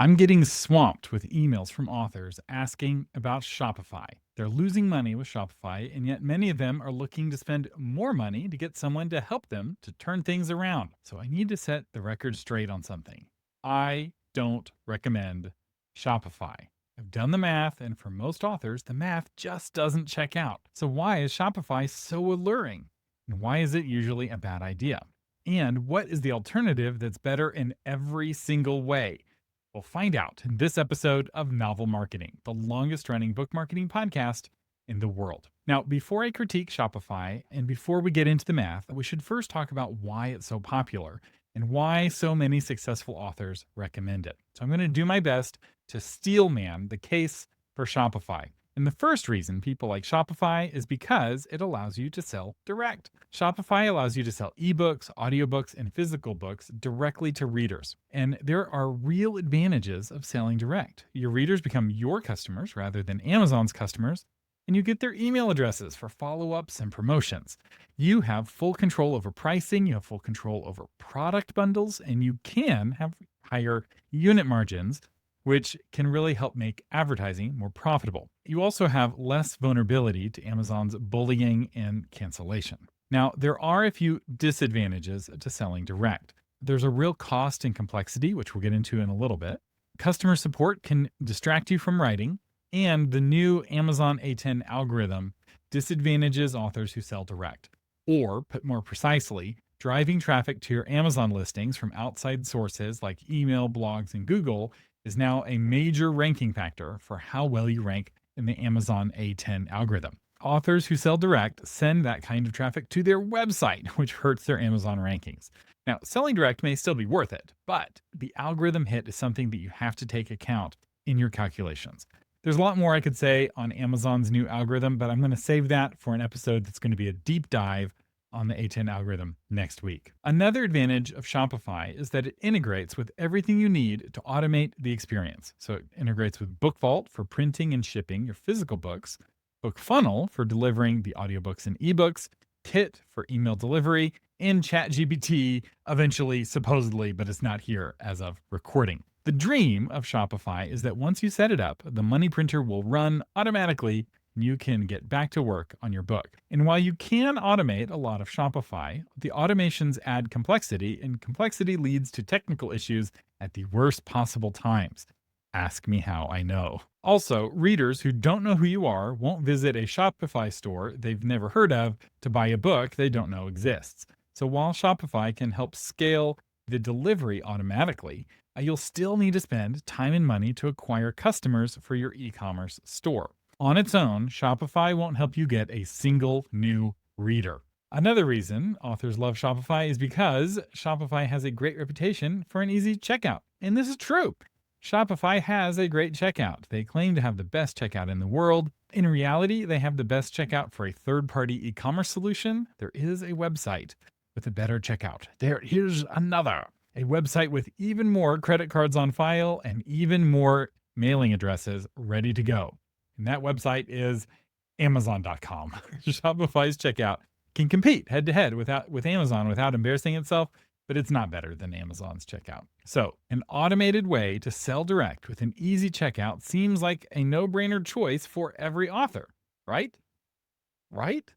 I'm getting swamped with emails from authors asking about Shopify. They're losing money with Shopify, and yet many of them are looking to spend more money to get someone to help them to turn things around. So I need to set the record straight on something. I don't recommend Shopify. I've done the math, and for most authors, the math just doesn't check out. So why is Shopify so alluring? And why is it usually a bad idea? And what is the alternative that's better in every single way? We'll find out in this episode of Novel Marketing, the longest running book marketing podcast in the world. Now, before I critique Shopify and before we get into the math, we should first talk about why it's so popular and why so many successful authors recommend it. So I'm going to do my best to steelman the case for Shopify. And the first reason people like Shopify is because it allows you to sell direct. Shopify allows you to sell ebooks, audiobooks, and physical books directly to readers. And there are real advantages of selling direct. Your readers become your customers rather than Amazon's customers, and you get their email addresses for follow-ups and promotions. You have full control over pricing, you have full control over product bundles, and you can have higher unit margins, which can really help make advertising more profitable. You also have less vulnerability to Amazon's bullying and cancellation. Now, there are a few disadvantages to selling direct. There's a real cost and complexity, which we'll get into in a little bit. Customer support can distract you from writing, and the new Amazon A10 algorithm disadvantages authors who sell direct. Or, put more precisely, driving traffic to your Amazon listings from outside sources like email, blogs, and Google is now a major ranking factor for how well you rank in the Amazon A10 algorithm. Authors who sell direct send that kind of traffic to their website, which hurts their Amazon rankings. Now, selling direct may still be worth it, but the algorithm hit is something that you have to take account in your calculations. There's a lot more I could say on Amazon's new algorithm, but I'm going to save that for an episode that's going to be a deep dive on the A10 algorithm next week. Another advantage of Shopify is that it integrates with everything you need to automate the experience. So it integrates with Book Vault for printing and shipping your physical books, Book Funnel for delivering the audiobooks and ebooks, Kit for email delivery, and ChatGPT eventually, supposedly, but it's not here as of recording. The dream of Shopify is that once you set it up, the money printer will run automatically and you can get back to work on your book. And while you can automate a lot of Shopify, the automations add complexity, and complexity leads to technical issues at the worst possible times. Ask me how I know. Also, readers who don't know who you are won't visit a Shopify store they've never heard of to buy a book they don't know exists. So while Shopify can help scale the delivery automatically, you'll still need to spend time and money to acquire customers for your e-commerce store. On its own, Shopify won't help you get a single new reader. Another reason authors love Shopify is because Shopify has a great reputation for an easy checkout. And this is true. Shopify has a great checkout. They claim to have the best checkout in the world. In reality, they have the best checkout for a third-party e-commerce solution. There is a website with a better checkout. Here's another. A website with even more credit cards on file and even more mailing addresses ready to go. And that website is Amazon.com. Shopify's checkout can compete head-to-head with Amazon without embarrassing itself, but it's not better than Amazon's checkout. So, an automated way to sell direct with an easy checkout seems like a no-brainer choice for every author, right? Right?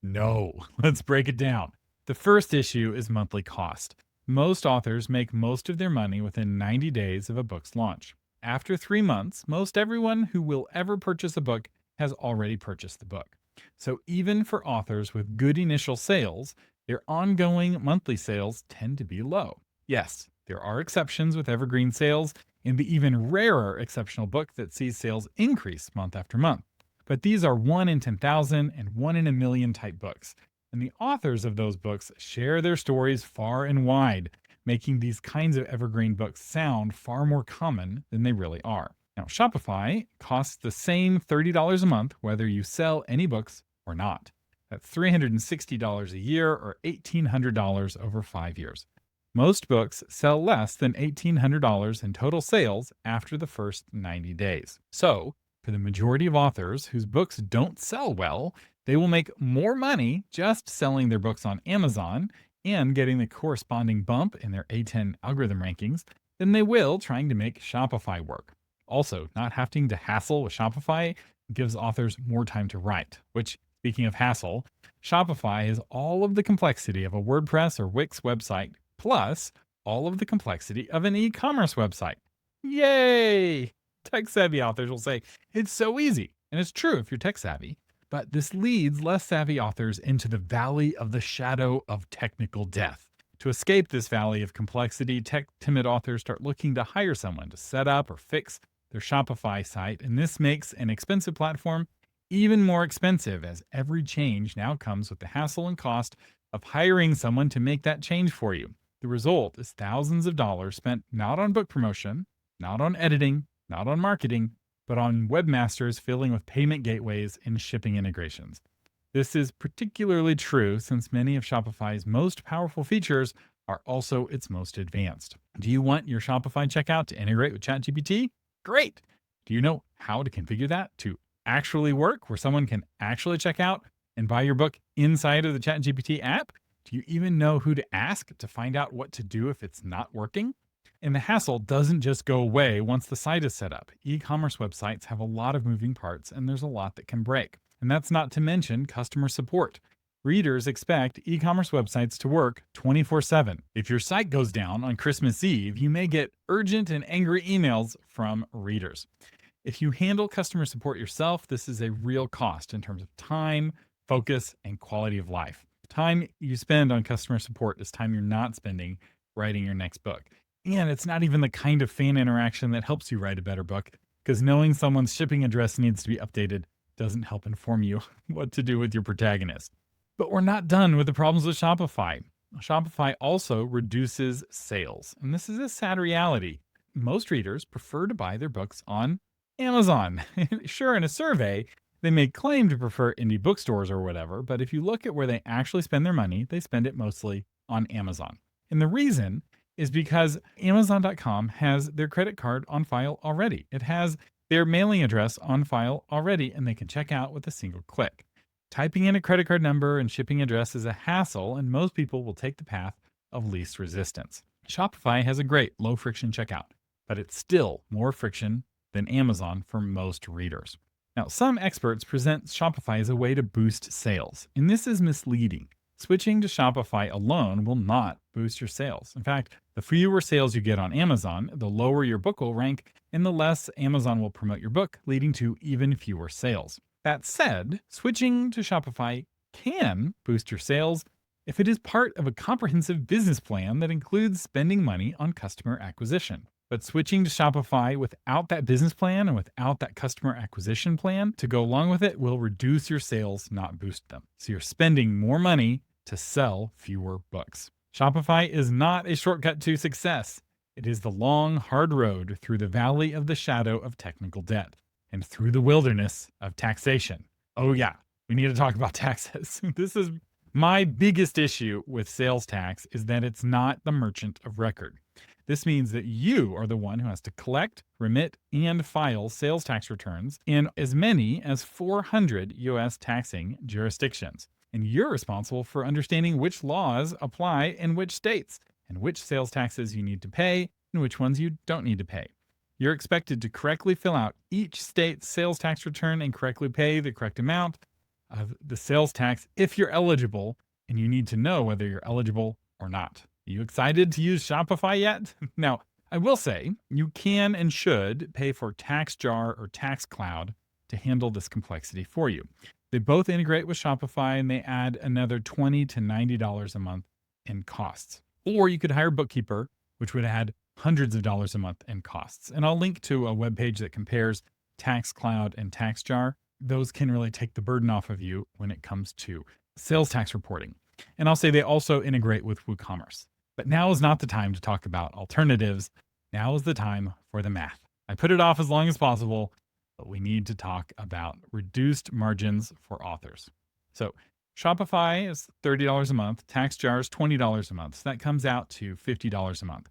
No. Let's break it down. The first issue is monthly cost. Most authors make most of their money within 90 days of a book's launch. After 3 months, most everyone who will ever purchase a book has already purchased the book. So even for authors with good initial sales, their ongoing monthly sales tend to be low. Yes, there are exceptions with evergreen sales and the even rarer exceptional book that sees sales increase month after month. But these are 1 in 10,000 and 1 in a million type books. And the authors of those books share their stories far and wide, making these kinds of evergreen books sound far more common than they really are. Now, Shopify costs the same $30 a month whether you sell any books or not. That's $360 a year or $1,800 over 5 years. Most books sell less than $1,800 in total sales after the first 90 days. So, for the majority of authors whose books don't sell well, they will make more money just selling their books on Amazon and getting the corresponding bump in their A10 algorithm rankings than they will trying to make Shopify work. Also, not having to hassle with Shopify gives authors more time to write, which, speaking of hassle, Shopify has all of the complexity of a WordPress or Wix website, plus all of the complexity of an e-commerce website. Yay! Tech-savvy authors will say, it's so easy. And it's true if you're tech-savvy. But this leads less savvy authors into the valley of the shadow of technical death. To escape this valley of complexity, tech-timid authors start looking to hire someone to set up or fix their Shopify site, and this makes an expensive platform even more expensive, as every change now comes with the hassle and cost of hiring someone to make that change for you. The result is thousands of dollars spent not on book promotion, not on editing, not on marketing, but on webmasters filling with payment gateways and shipping integrations. This is particularly true since many of Shopify's most powerful features are also its most advanced. Do you want your Shopify checkout to integrate with ChatGPT? Great! Do you know how to configure that to actually work, where someone can actually check out and buy your book inside of the ChatGPT app? Do you even know who to ask to find out what to do if it's not working? And the hassle doesn't just go away once the site is set up. E-commerce websites have a lot of moving parts, and there's a lot that can break. And that's not to mention customer support. Readers expect e-commerce websites to work 24/7. If your site goes down on Christmas Eve, you may get urgent and angry emails from readers. If you handle customer support yourself, this is a real cost in terms of time, focus, and quality of life. The time you spend on customer support is time you're not spending writing your next book. And it's not even the kind of fan interaction that helps you write a better book, because knowing someone's shipping address needs to be updated doesn't help inform you what to do with your protagonist. But we're not done with the problems with Shopify. Shopify also reduces sales. And this is a sad reality. Most readers prefer to buy their books on Amazon. Sure, in a survey, they may claim to prefer indie bookstores or whatever, but if you look at where they actually spend their money, they spend it mostly on Amazon. And the reason is because Amazon.com has their credit card on file already. It has their mailing address on file already, and they can check out with a single click. Typing in a credit card number and shipping address is a hassle, and most people will take the path of least resistance. Shopify has a great low-friction checkout, but it's still more friction than Amazon for most readers. Now, some experts present Shopify as a way to boost sales, and this is misleading. Switching to Shopify alone will not boost your sales. In fact, the fewer sales you get on Amazon, the lower your book will rank, and the less Amazon will promote your book, leading to even fewer sales. That said, switching to Shopify can boost your sales if it is part of a comprehensive business plan that includes spending money on customer acquisition. But switching to Shopify without that business plan and without that customer acquisition plan to go along with it will reduce your sales, not boost them. So you're spending more money to sell fewer books. Shopify is not a shortcut to success. It is the long, hard road through the valley of the shadow of technical debt and through the wilderness of taxation. Oh yeah, we need to talk about taxes. This is my biggest issue with sales tax, is that it's not the merchant of record. This means that you are the one who has to collect, remit, and file sales tax returns in as many as 400 U.S. taxing jurisdictions. And you're responsible for understanding which laws apply in which states, and which sales taxes you need to pay, and which ones you don't need to pay. You're expected to correctly fill out each state's sales tax return and correctly pay the correct amount of the sales tax if you're eligible, and you need to know whether you're eligible or not. Are you excited to use Shopify yet? Now, I will say you can and should pay for TaxJar or TaxCloud to handle this complexity for you. They both integrate with Shopify, and they add another $20 to $90 a month in costs. Or you could hire a bookkeeper, which would add hundreds of dollars a month in costs. And I'll link to a webpage that compares TaxCloud and TaxJar. Those can really take the burden off of you when it comes to sales tax reporting. And I'll say they also integrate with WooCommerce. But now is not the time to talk about alternatives. Now is the time for the math. I put it off as long as possible, but we need to talk about reduced margins for authors. So Shopify is $30 a month. TaxJar is $20 a month. So that comes out to $50 a month.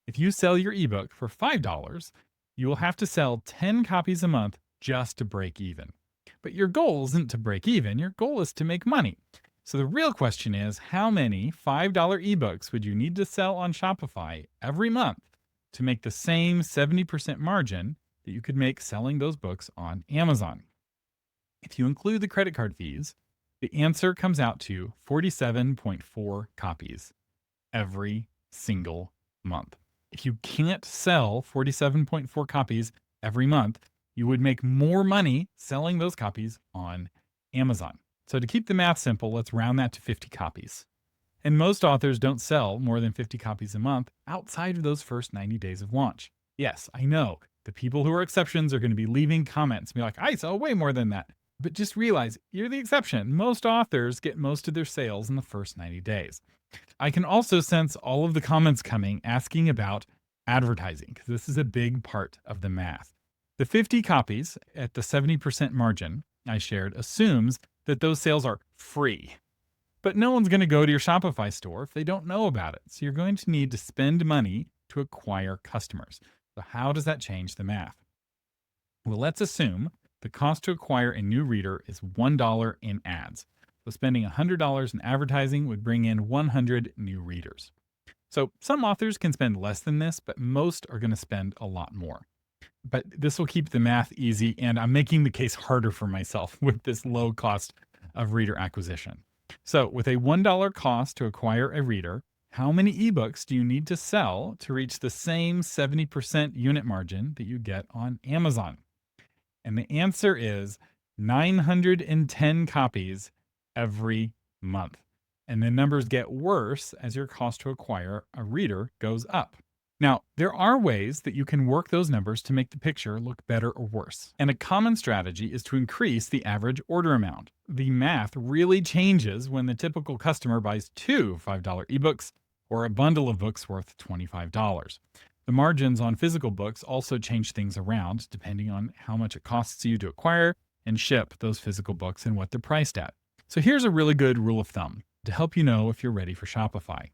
If you sell your ebook for $5, you will have to sell 10 copies a month just to break even. But your goal isn't to break even. Your goal is to make money. So the real question is, how many $5 ebooks would you need to sell on Shopify every month to make the same 70% margin that you could make selling those books on Amazon. If you include the credit card fees, the answer comes out to 47.4 copies every single month. If you can't sell 47.4 copies every month, you would make more money selling those copies on Amazon. So to keep the math simple, let's round that to 50 copies. And most authors don't sell more than 50 copies a month outside of those first 90 days of launch. Yes, I know the people who are exceptions are going to be leaving comments and be like, I sell way more than that. But just realize you're the exception. Most authors get most of their sales in the first 90 days. I can also sense all of the comments coming asking about advertising, because this is a big part of the math. The 50 copies at the 70% margin I shared assumes that those sales are free. But no one's going to go to your Shopify store if they don't know about it. So you're going to need to spend money to acquire customers. So how does that change the math? Well, let's assume the cost to acquire a new reader is $1 in ads. So spending $100 in advertising would bring in 100 new readers. So some authors can spend less than this, but most are going to spend a lot more. But this will keep the math easy, and I'm making the case harder for myself with this low cost of reader acquisition. So with a $1 cost to acquire a reader, how many ebooks do you need to sell to reach the same 70% unit margin that you get on Amazon? And the answer is 910 copies every month. And the numbers get worse as your cost to acquire a reader goes up. Now, there are ways that you can work those numbers to make the picture look better or worse. And a common strategy is to increase the average order amount. The math really changes when the typical customer buys two $5 ebooks or a bundle of books worth $25. The margins on physical books also change things around depending on how much it costs you to acquire and ship those physical books and what they're priced at. So here's a really good rule of thumb to help you know if you're ready for Shopify.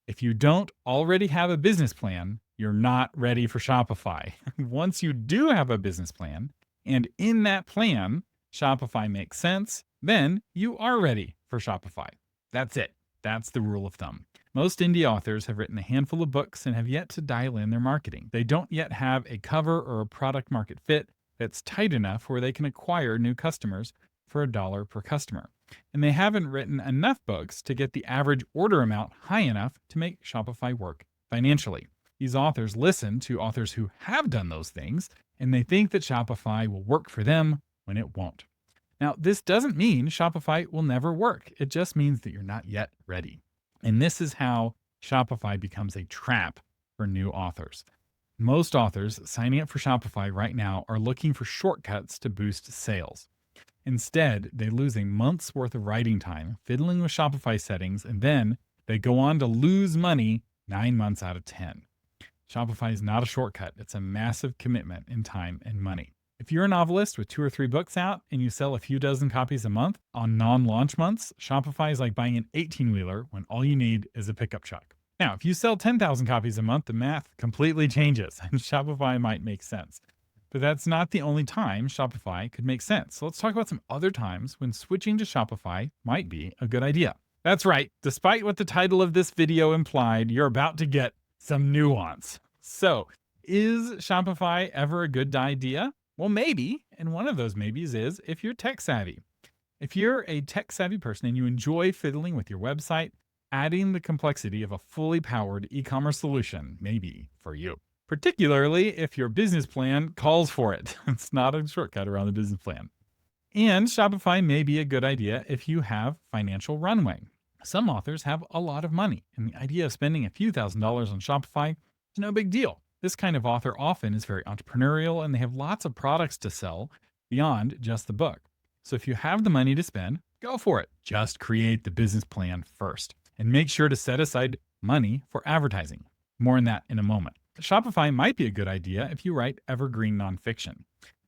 If you don't already have a business plan, you're not ready for Shopify. Once you do have a business plan, and in that plan, Shopify makes sense, then you are ready for Shopify. That's it. That's the rule of thumb. Most indie authors have written a handful of books and have yet to dial in their marketing. They don't yet have a cover or a product market fit that's tight enough where they can acquire new customers for $1 per customer. And they haven't written enough books to get the average order amount high enough to make Shopify work financially. These authors listen to authors who have done those things, and they think that Shopify will work for them when it won't. Now, this doesn't mean Shopify will never work. It just means that you're not yet ready. And this is how Shopify becomes a trap for new authors. Most authors signing up for Shopify right now are looking for shortcuts to boost sales. Instead, they lose a month's worth of writing time fiddling with Shopify settings, and then they go on to lose money 9 months out of 10. Shopify is not a shortcut. It's a massive commitment in time and money. If you're a novelist with 2 or 3 books out and you sell a few dozen copies a month on non-launch months, Shopify is like buying an 18-wheeler when all you need is a pickup truck. Now, if you sell 10,000 copies a month, the math completely changes and Shopify might make sense. But that's not the only time Shopify could make sense. So let's talk about some other times when switching to Shopify might be a good idea. That's right. Despite what the title of this video implied, you're about to get some nuance. So, is Shopify ever a good idea? Well, maybe. And one of those maybes is if you're tech savvy. If you're a tech savvy person and you enjoy fiddling with your website, adding the complexity of a fully powered e-commerce solution may be for you. Particularly if your business plan calls for it. It's not a shortcut around the business plan. And Shopify may be a good idea if you have financial runway. Some authors have a lot of money, and the idea of spending a few $1,000s on Shopify is no big deal. This kind of author often is very entrepreneurial, and they have lots of products to sell beyond just the book. So if you have the money to spend, go for it. Just create the business plan first, and make sure to set aside money for advertising. More on that in a moment. Shopify might be a good idea if you write evergreen nonfiction.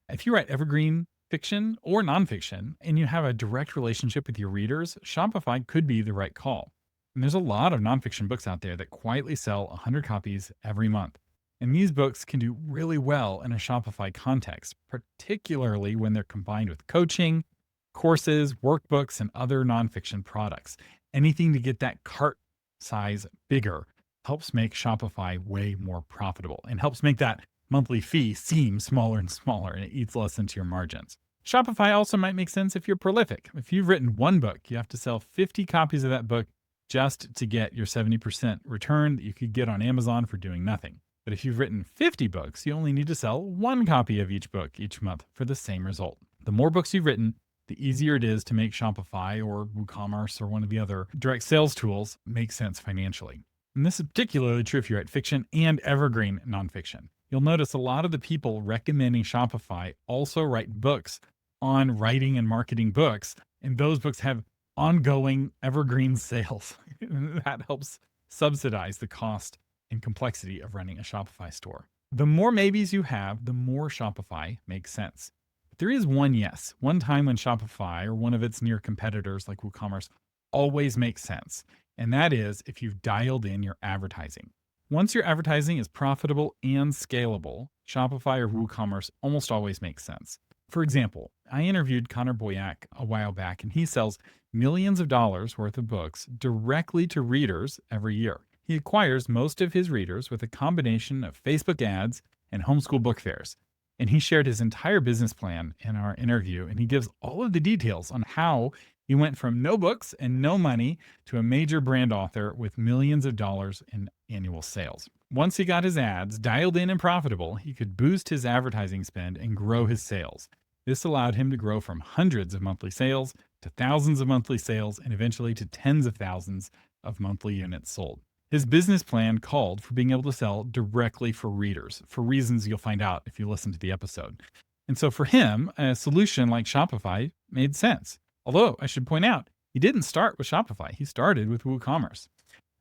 If you write evergreen fiction or nonfiction and you have a direct relationship with your readers, Shopify could be the right call. And there's a lot of nonfiction books out there that quietly sell 100 copies every month. And these books can do really well in a Shopify context, particularly when they're combined with coaching, courses, workbooks, and other nonfiction products. Anything to get that cart size bigger helps make Shopify way more profitable and helps make that monthly fee seem smaller and smaller, and it eats less into your margins. Shopify also might make sense if you're prolific. If you've written one book, you have to sell 50 copies of that book just to get your 70% return that you could get on Amazon for doing nothing. But if you've written 50 books, you only need to sell one copy of each book each month for the same result. The more books you've written, the easier it is to make Shopify or WooCommerce or one of the other direct sales tools make sense financially. And this is particularly true if you write fiction and evergreen nonfiction. You'll notice a lot of the people recommending Shopify also write books on writing and marketing books, and those books have ongoing evergreen sales. That helps subsidize the cost and complexity of running a Shopify store. The more maybes you have, the more Shopify makes sense. But there is one time when Shopify or one of its near competitors like WooCommerce always makes sense, and that is if you've dialed in your advertising. Once your advertising is profitable and scalable, Shopify or WooCommerce almost always makes sense. For example, I interviewed Connor Boyack a while back, and he sells millions of dollars worth of books directly to readers every year. He acquires most of his readers with a combination of Facebook ads and homeschool book fairs. And he shared his entire business plan in our interview, and he gives all of the details on how he went from no books and no money to a major brand author with millions of dollars in annual sales. Once he got his ads dialed in and profitable, he could boost his advertising spend and grow his sales. This allowed him to grow from hundreds of monthly sales to thousands of monthly sales and eventually to tens of thousands of monthly units sold. His business plan called for being able to sell directly for readers, for reasons you'll find out if you listen to the episode. And so for him, a solution like Shopify made sense. Although I should point out, he didn't start with Shopify. He started with WooCommerce.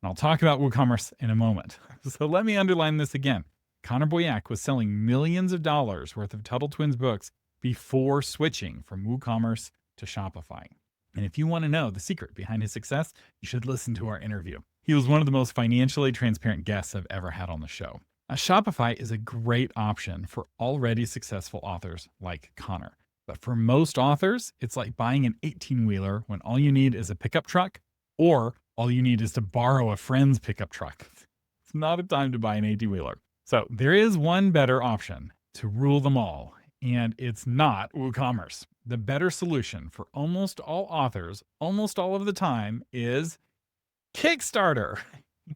And I'll talk about WooCommerce in a moment. So let me underline this again. Connor Boyack was selling millions of dollars worth of Tuttle Twins books before switching from WooCommerce to Shopify. And if you want to know the secret behind his success, you should listen to our interview. He was one of the most financially transparent guests I've ever had on the show. Shopify is a great option for already successful authors like Connor. But for most authors, it's like buying an 18-wheeler when all you need is a pickup truck, or all you need is to borrow a friend's pickup truck. It's not a time to buy an 18-wheeler. So there is one better option to rule them all, and it's not WooCommerce. The better solution for almost all authors, almost all of the time, is Kickstarter.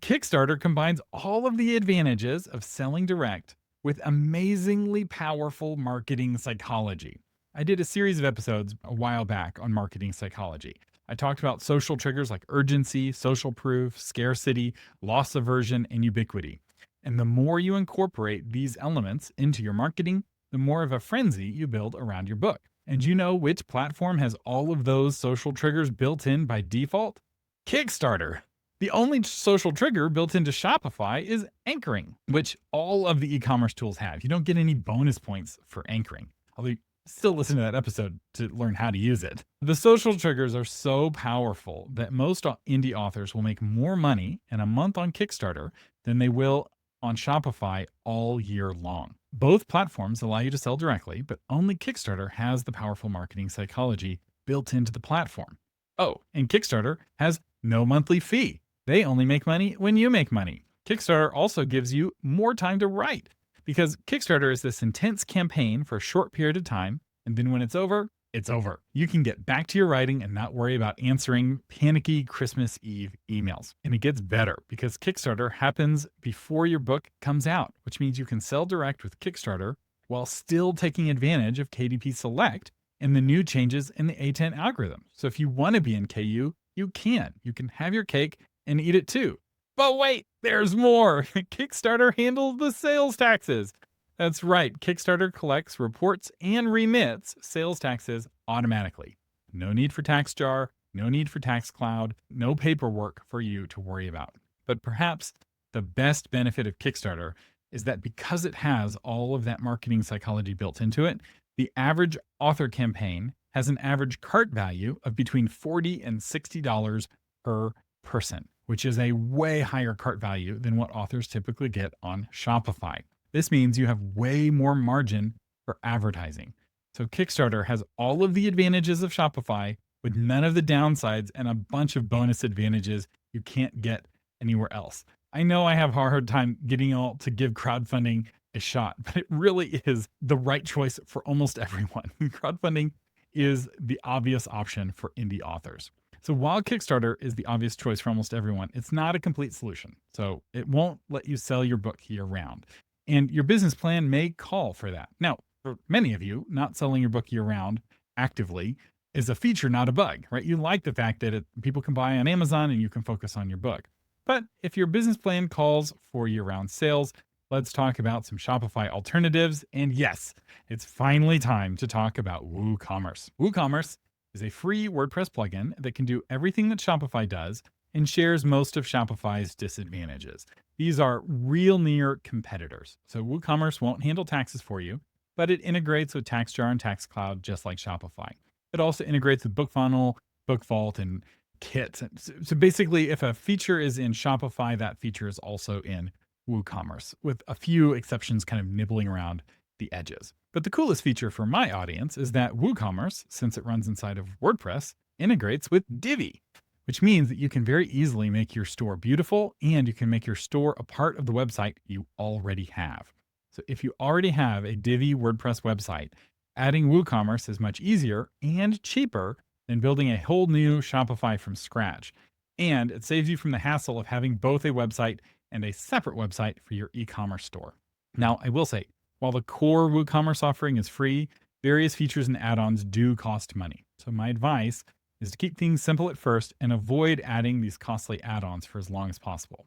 Kickstarter combines all of the advantages of selling direct with amazingly powerful marketing psychology. I did a series of episodes a while back on marketing psychology. I talked about social triggers like urgency, social proof, scarcity, loss aversion, and ubiquity. And the more you incorporate these elements into your marketing, the more of a frenzy you build around your book. And you know which platform has all of those social triggers built in by default? Kickstarter. The only social trigger built into Shopify is anchoring, which all of the e-commerce tools have. You don't get any bonus points for anchoring, although you still listen to that episode to learn how to use it. The social triggers are so powerful that most indie authors will make more money in a month on Kickstarter than they will on Shopify all year long. Both platforms allow you to sell directly, but only Kickstarter has the powerful marketing psychology built into the platform. Oh, and Kickstarter has no monthly fee. They only make money when you make money. Kickstarter also gives you more time to write, because Kickstarter is this intense campaign for a short period of time, and then when it's over, it's over. You can get back to your writing and not worry about answering panicky Christmas Eve emails. And it gets better because Kickstarter happens before your book comes out, which means you can sell direct with Kickstarter while still taking advantage of KDP Select and the new changes in the A10 algorithm. So if you want to be in KU, you can. You can have your cake and eat it too. But wait, there's more. Kickstarter handles the sales taxes. That's right. Kickstarter collects, reports, and remits sales taxes automatically. No need for TaxJar, no need for TaxCloud, no paperwork for you to worry about. But perhaps the best benefit of Kickstarter is that because it has all of that marketing psychology built into it, the average author campaign has an average cart value of between $40 and $60 per person, which is a way higher cart value than what authors typically get on Shopify. This means you have way more margin for advertising. So Kickstarter has all of the advantages of Shopify with none of the downsides and a bunch of bonus advantages you can't get anywhere else. I know I have a hard time getting y'all to give crowdfunding a shot, but it really is the right choice for almost everyone. Crowdfunding is the obvious option for indie authors. So while Kickstarter is the obvious choice for almost everyone, it's not a complete solution. So it won't let you sell your book year round. And your business plan may call for that. Now, for many of you, not selling your book year round actively is a feature, not a bug, right? You like the fact that people can buy on Amazon and you can focus on your book. But if your business plan calls for year round sales, let's talk about some Shopify alternatives. And yes, it's finally time to talk about WooCommerce. WooCommerce is a free WordPress plugin that can do everything that Shopify does and shares most of Shopify's disadvantages. These are real near competitors. So WooCommerce won't handle taxes for you, but it integrates with TaxJar and TaxCloud just like Shopify. It also integrates with BookFunnel, BookVault, and Kit. So basically, if a feature is in Shopify, that feature is also in WooCommerce, with a few exceptions kind of nibbling around the edges. But the coolest feature for my audience is that WooCommerce, since it runs inside of WordPress, integrates with Divi, which means that you can very easily make your store beautiful and you can make your store a part of the website you already have. So if you already have a Divi WordPress website, adding WooCommerce is much easier and cheaper than building a whole new Shopify from scratch. And it saves you from the hassle of having both a website and a separate website for your e-commerce store. Now, I will say, while the core WooCommerce offering is free, various features and add-ons do cost money. So my advice is to keep things simple at first and avoid adding these costly add-ons for as long as possible.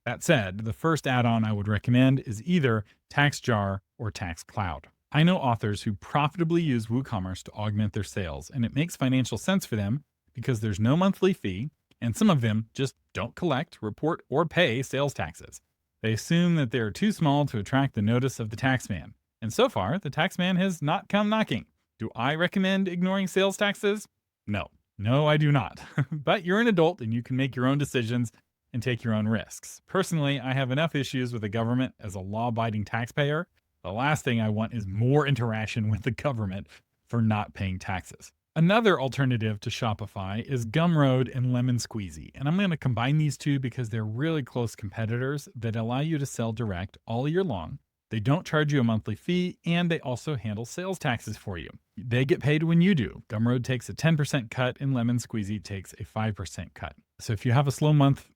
That said, the first add-on I would recommend is either TaxJar or TaxCloud. I know authors who profitably use WooCommerce to augment their sales, and it makes financial sense for them because there's no monthly fee, and some of them just don't collect, report, or pay sales taxes. They assume that they're too small to attract the notice of the taxman. And so far, the taxman has not come knocking. Do I recommend ignoring sales taxes? No. No, I do not. But you're an adult and you can make your own decisions and take your own risks. Personally, I have enough issues with the government as a law-abiding taxpayer. The last thing I want is more interaction with the government for not paying taxes. Another alternative to Shopify is Gumroad and Lemon Squeezy. And I'm going to combine these two because they're really close competitors that allow you to sell direct all year long. They don't charge you a monthly fee, and they also handle sales taxes for you. They get paid when you do. Gumroad takes a 10% cut, and Lemon Squeezy takes a 5% cut. So if you have a slow month,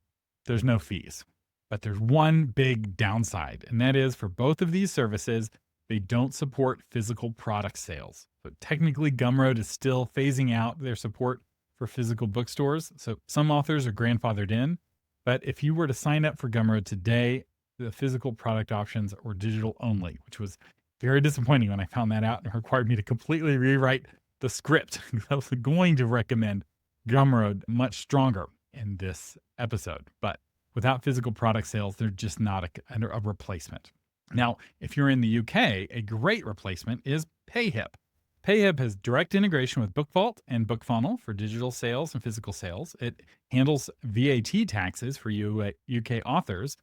there's no fees. But there's one big downside, and that is for both of these services, they don't support physical product sales. So technically, Gumroad is still phasing out their support for physical bookstores. So some authors are grandfathered in. But if you were to sign up for Gumroad today, the physical product options were digital only, which was very disappointing when I found that out and required me to completely rewrite the script. I was going to recommend Gumroad much stronger in this episode, but without physical product sales, they're just not a replacement. Now, if you're in the UK, a great replacement is PayHip. PayHip has direct integration with BookVault and BookFunnel for digital sales and physical sales. It handles VAT taxes for you UK authors.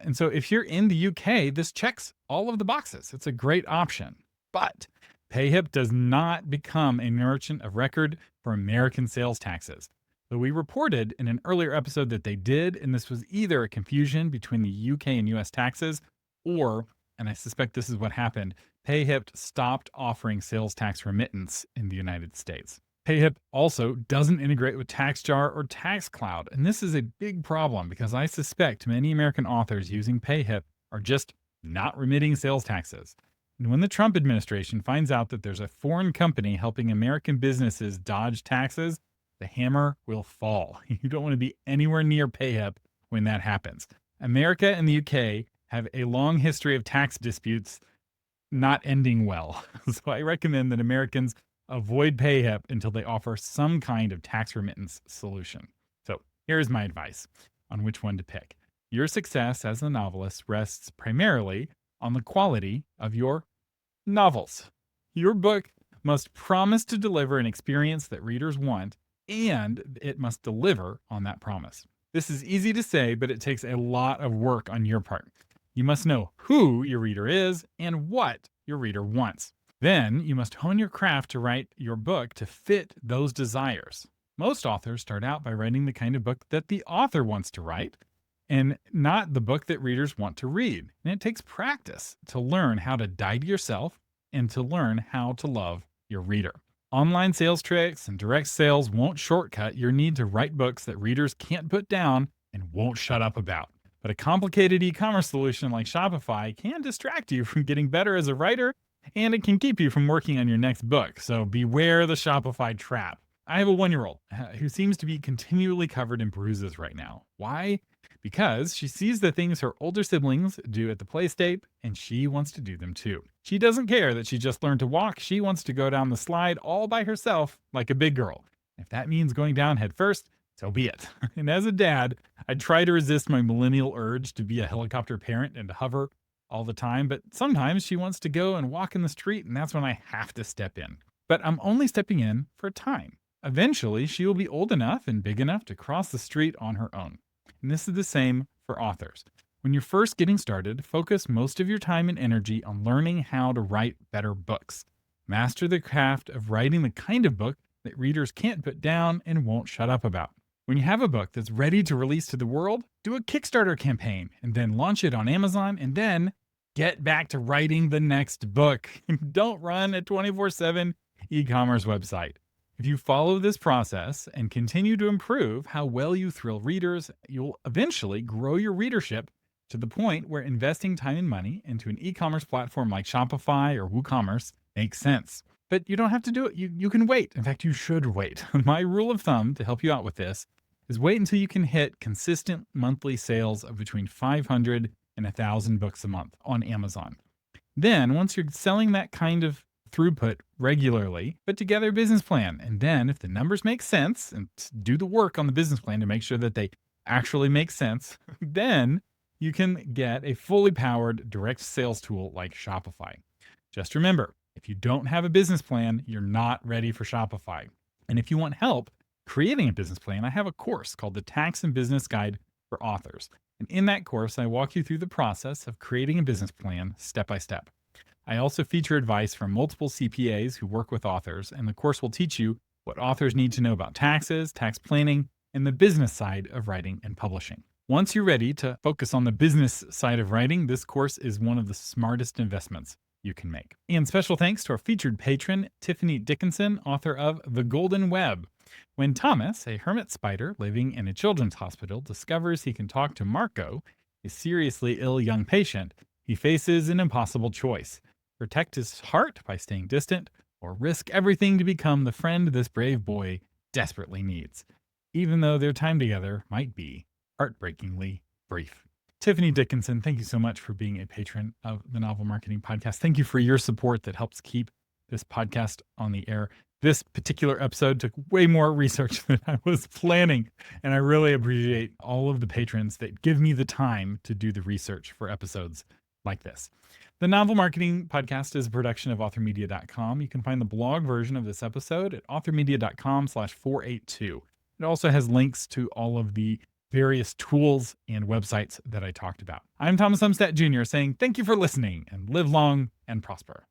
And so if you're in the UK, this checks all of the boxes. It's a great option. But PayHip does not become a merchant of record for American sales taxes. So we reported in an earlier episode that they did, and this was either a confusion between the UK and US taxes, or, and I suspect this is what happened, PayHip stopped offering sales tax remittance in the United States. PayHip also doesn't integrate with TaxJar or TaxCloud, and this is a big problem because I suspect many American authors using PayHip are just not remitting sales taxes. And when the Trump administration finds out that there's a foreign company helping American businesses dodge taxes, the hammer will fall. You don't want to be anywhere near PayHip when that happens. America and the UK have a long history of tax disputes not ending well. So I recommend that Americans avoid PayHip until they offer some kind of tax remittance solution. So here's my advice on which one to pick. Your success as a novelist rests primarily on the quality of your novels. Your book must promise to deliver an experience that readers want, and it must deliver on that promise. This is easy to say, but it takes a lot of work on your part. You must know who your reader is and what your reader wants. Then you must hone your craft to write your book to fit those desires. Most authors start out by writing the kind of book that the author wants to write, and not the book that readers want to read. And it takes practice to learn how to die to yourself and to learn how to love your reader. Online sales tricks and direct sales won't shortcut your need to write books that readers can't put down and won't shut up about. But a complicated e-commerce solution like Shopify can distract you from getting better as a writer, and it can keep you from working on your next book. So beware the Shopify trap. I have a 1-year-old who seems to be continually covered in bruises right now. Why? Because she sees the things her older siblings do at the play state, and she wants to do them too. She doesn't care that she just learned to walk. She wants to go down the slide all by herself like a big girl. If that means going down head first, so be it. And as a dad, I try to resist my millennial urge to be a helicopter parent and to hover all the time, but sometimes she wants to go and walk in the street, and that's when I have to step in. But I'm only stepping in for a time. Eventually, she will be old enough and big enough to cross the street on her own. And this is the same for authors. When you're first getting started, focus most of your time and energy on learning how to write better books. Master the craft of writing the kind of book that readers can't put down and won't shut up about. When you have a book that's ready to release to the world, do a Kickstarter campaign and then launch it on Amazon, and then get back to writing the next book. Don't run a 24/7 e-commerce website. If you follow this process and continue to improve how well you thrill readers, you'll eventually grow your readership to the point where investing time and money into an e-commerce platform like Shopify or WooCommerce makes sense. But you don't have to do it. You can wait. In fact, you should wait. My rule of thumb to help you out with this is wait until you can hit consistent monthly sales of between 500 and 1,000 books a month on Amazon. Then, once you're selling that kind of throughput regularly, put together a business plan. And then, if the numbers make sense, and do the work on the business plan to make sure that they actually make sense, then you can get a fully powered direct sales tool like Shopify. Just remember, if you don't have a business plan, you're not ready for Shopify. And if you want help creating a business plan, I have a course called the Tax and Business Guide for Authors. And in that course, I walk you through the process of creating a business plan step by step. I also feature advice from multiple CPAs who work with authors, and the course will teach you what authors need to know about taxes, tax planning, and the business side of writing and publishing. Once you're ready to focus on the business side of writing, this course is one of the smartest investments you can make. And special thanks to our featured patron, Tiffany Dickinson, author of The Golden Web. When Thomas, a hermit spider living in a children's hospital, discovers he can talk to Marco, a seriously ill young patient, he faces an impossible choice: protect his heart by staying distant, or risk everything to become the friend this brave boy desperately needs, even though their time together might be heartbreakingly brief. Tiffany Dickinson, thank you so much for being a patron of the Novel Marketing Podcast. Thank you for your support that helps keep this podcast on the air. This particular episode took way more research than I was planning, and I really appreciate all of the patrons that give me the time to do the research for episodes like this. The Novel Marketing Podcast is a production of authormedia.com. You can find the blog version of this episode at authormedia.com/482. It also has links to all of the various tools and websites that I talked about. I'm Thomas Umstattd Jr. saying thank you for listening, and live long and prosper.